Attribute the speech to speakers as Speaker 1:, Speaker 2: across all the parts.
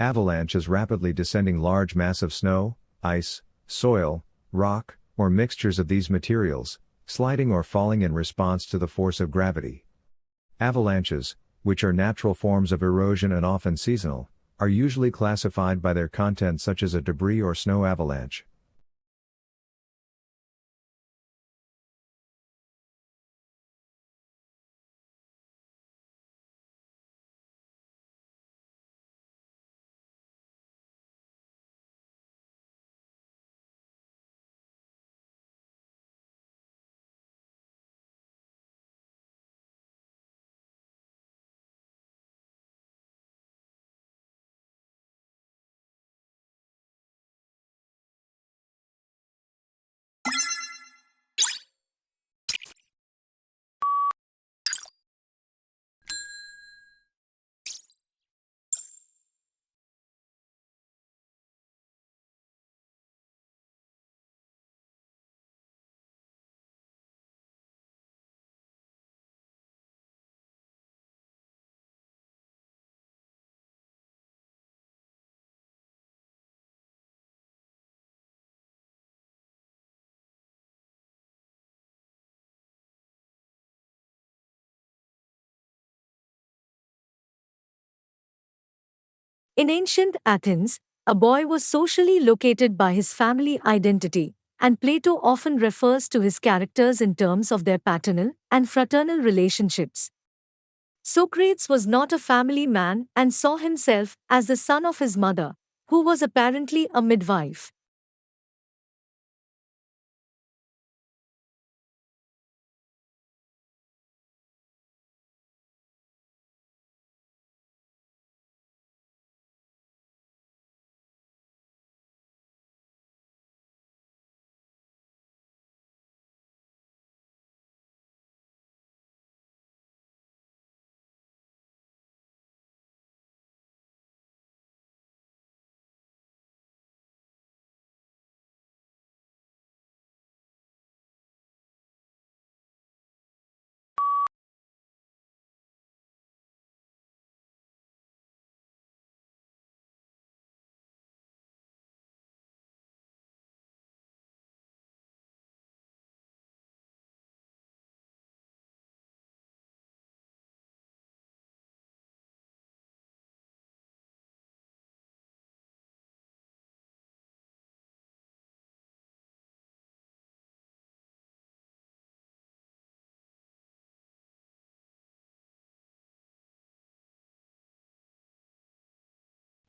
Speaker 1: Avalanche is rapidly descending large mass of snow, ice, soil, rock, or mixtures of these materials, sliding or falling in response to the force of gravity. Avalanches, which are natural forms of erosion and often seasonal, are usually classified by their content such as a debris or snow avalanche.
Speaker 2: In ancient Athens, a boy was socially located by his family identity, and Plato often refers to his characters in terms of their paternal and fraternal relationships. Socrates was not a family man and saw himself as the son of his mother, who was apparently a midwife.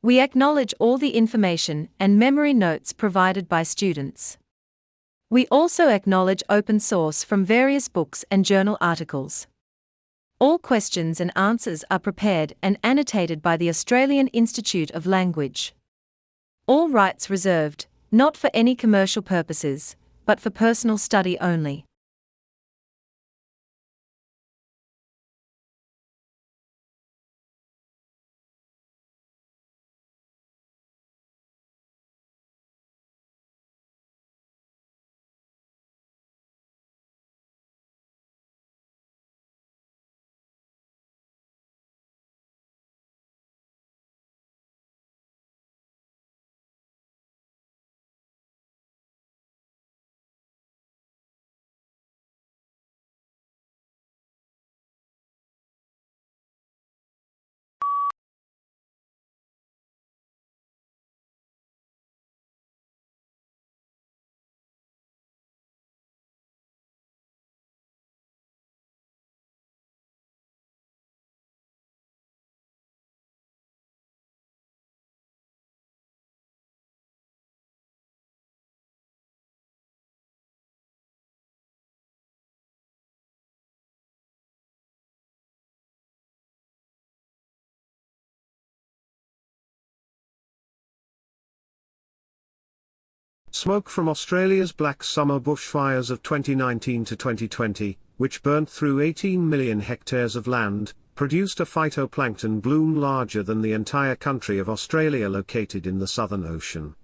Speaker 3: We acknowledge all the information and memory notes provided by students. We also acknowledge open source from various books and journal articles. All questions and answers are prepared and annotated by the Australian Institute of Language. All rights reserved, not for any commercial purposes, but for personal study only.
Speaker 4: Smoke from Australia's Black Summer bushfires of 2019 to 2020, which burnt through 18 million hectares of land, produced a phytoplankton bloom larger than the entire country of Australia located in the Southern Ocean.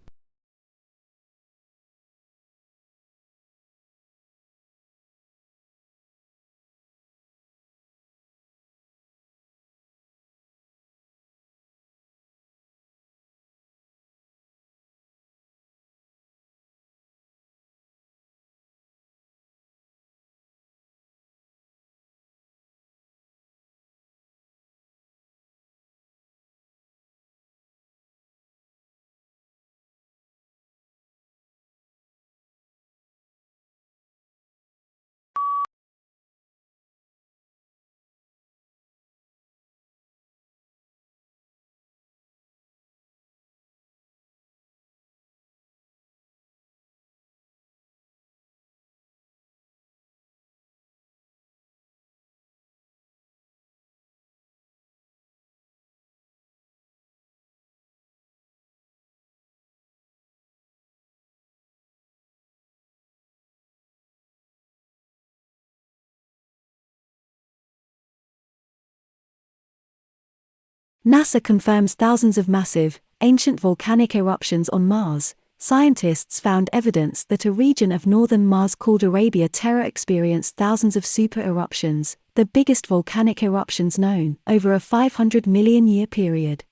Speaker 5: NASA confirms thousands of massive, ancient volcanic eruptions on Mars. Scientists found evidence that a region of northern Mars called Arabia Terra experienced thousands of super eruptions, the biggest volcanic eruptions known, over a 500 million year period.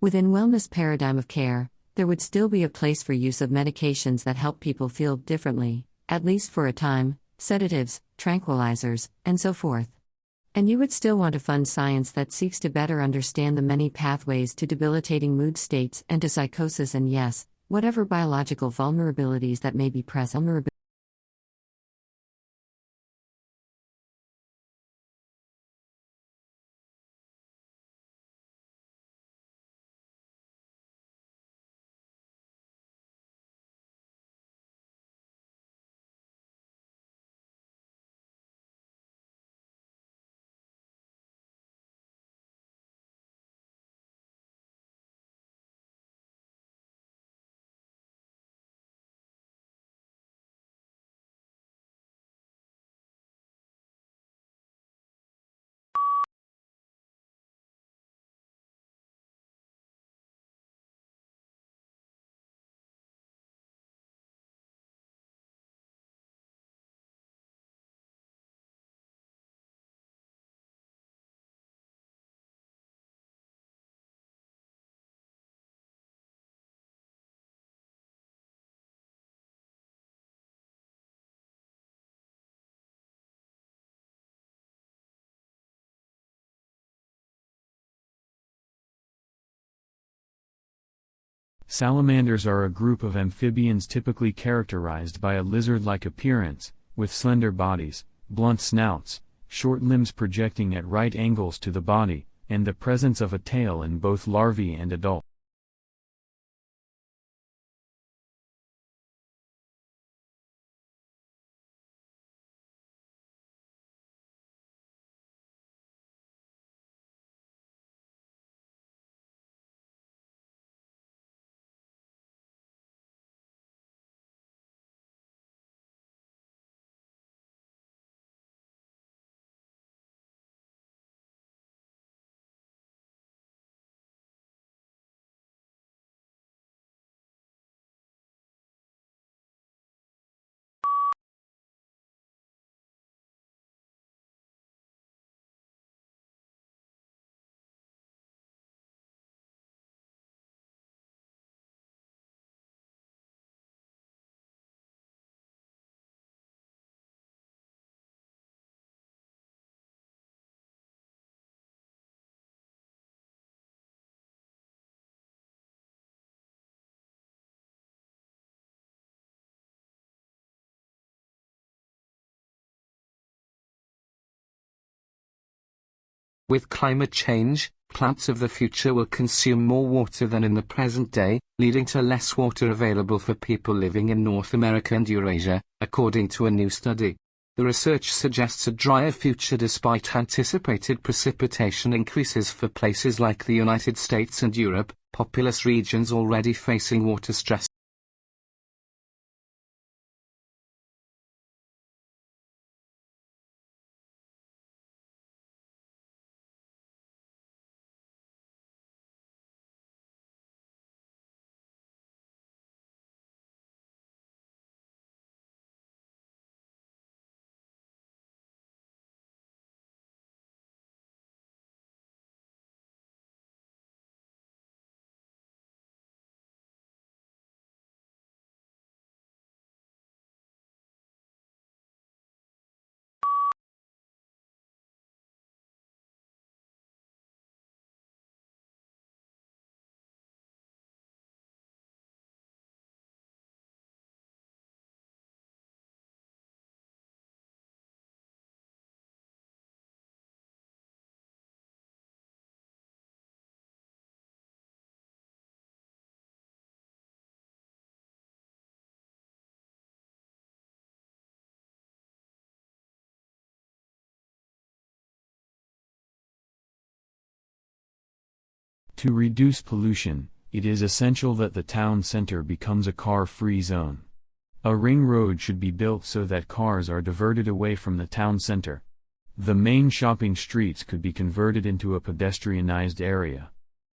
Speaker 6: Within wellness paradigm of care, there would still be a place for use of medications that help people feel differently, at least for a time, sedatives, tranquilizers, and so forth. And you would still want to fund science that seeks to better understand the many pathways to debilitating mood states and to psychosis and yes, whatever biological vulnerabilities that may be present.
Speaker 7: Salamanders are a group of amphibians typically characterized by a lizard-like appearance, with slender bodies, blunt snouts, short limbs projecting at right angles to the body, and the presence of a tail in both larvae and adult.
Speaker 8: With climate change, plants of the future will consume more water than in the present day, leading to less water available for people living in North America and Eurasia, according to a new study. The research suggests a drier future despite anticipated precipitation increases for places like the United States and Europe, populous regions already facing water stress.
Speaker 7: To reduce pollution, it is essential that the town center becomes a car-free zone. A ring road should be built so that cars are diverted away from the town center. The main shopping streets could be converted into a pedestrianized area.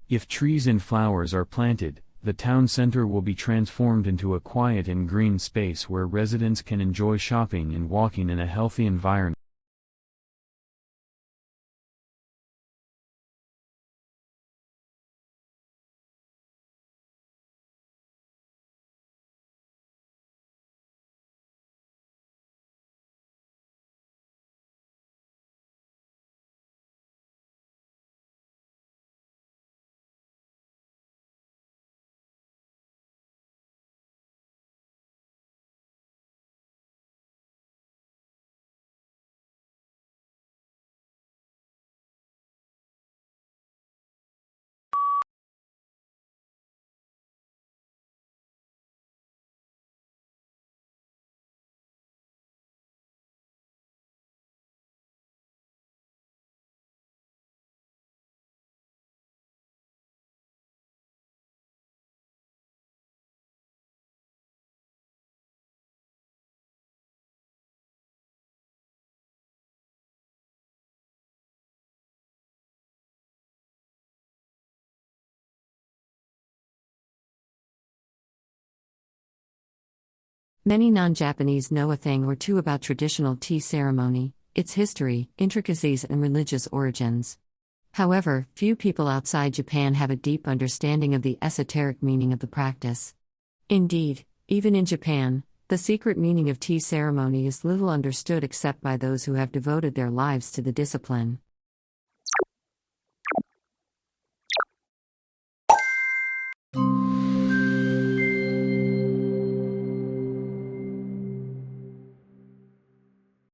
Speaker 7: If trees and flowers are planted, the town center will be transformed into a quiet and green space where residents can enjoy shopping and walking in a healthy environment.
Speaker 6: Many non-Japanese know a thing or two about traditional tea ceremony, its history, intricacies, and religious origins. However, few people outside Japan have a deep understanding of the esoteric meaning of the practice. Indeed, even in Japan, the secret meaning of tea ceremony is little understood except by those who have devoted their lives to the discipline.